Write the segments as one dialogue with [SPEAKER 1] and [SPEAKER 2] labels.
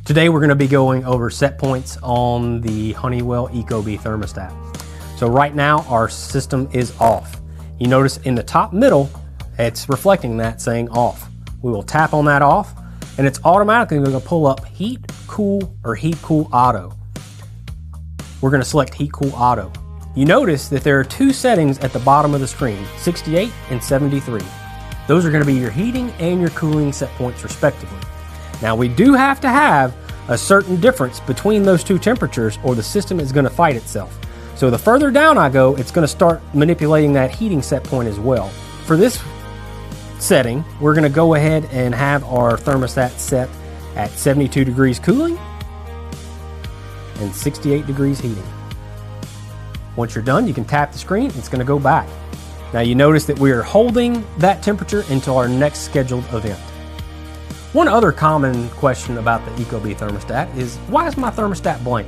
[SPEAKER 1] Today we're going to be going over set points on the Honeywell Ecobee thermostat. So right now our system is off. You notice in the top middle it's reflecting that saying off. We will tap on that off and it's automatically going to pull up heat, cool, or heat, cool, auto. We're going to select heat, cool, auto. You notice that there are two settings at the bottom of the screen, 68 and 73. Those are going to be your heating and your cooling set points respectively. Now we do have to have a certain difference between those two temperatures or the system is going to fight itself. So the further down I go, it's going to start manipulating that heating set point as well. For this setting, we're going to go ahead and have our thermostat set at 72 degrees cooling and 68 degrees heating. Once you're done, you can tap the screen, it's going to go back. Now you notice that we are holding that temperature until our next scheduled event. One other common question about the Ecobee thermostat is, why is my thermostat blank?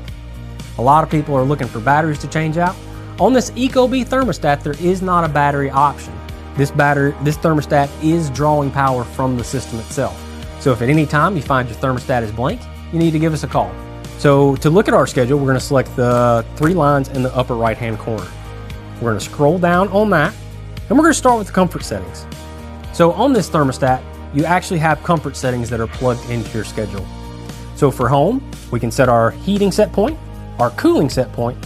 [SPEAKER 1] A lot of people are looking for batteries to change out. On this Ecobee thermostat, there is not a battery option. This thermostat is drawing power from the system itself. So if at any time you find your thermostat is blank, you need to give us a call. So to look at our schedule, we're going to select the three lines in the upper right hand corner. We're going to scroll down on that, and we're going to start with the comfort settings. So on this thermostat, you actually have comfort settings that are plugged into your schedule. So for home, we can set our heating set point, our cooling set point,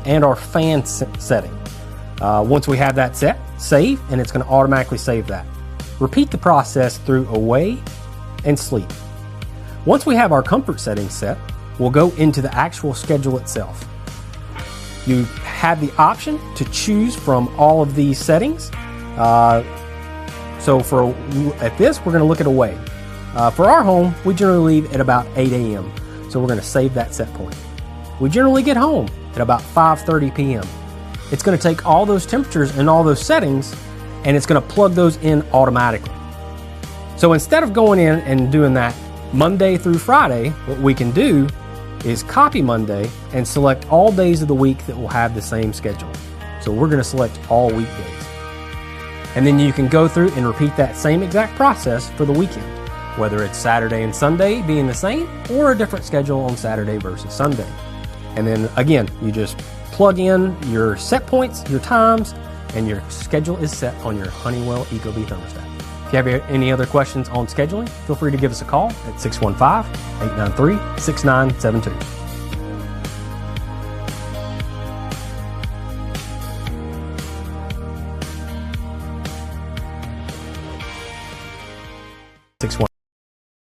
[SPEAKER 1] and our fan setting. Once we have that set, save, and it's going to automatically save that. Repeat the process through away and sleep. Once we have our comfort settings set, we'll go into the actual schedule itself. You have the option to choose from all of these settings. So at this, we're going to look at away. For our home, we generally leave at about 8 a.m. So we're going to save that set point. We generally get home at about 5:30 p.m. It's going to take all those temperatures and all those settings, and it's going to plug those in automatically. So instead of going in and doing that Monday through Friday, what we can do is copy Monday and select all days of the week that will have the same schedule. So we're going to select all weekdays. And then you can go through and repeat that same exact process for the weekend, whether it's Saturday and Sunday being the same or a different schedule on Saturday versus Sunday. And then again, you just plug in your set points, your times, and your schedule is set on your Honeywell Ecobee thermostat. If you have any other questions on scheduling, feel free to give us a call at 615-893-6972.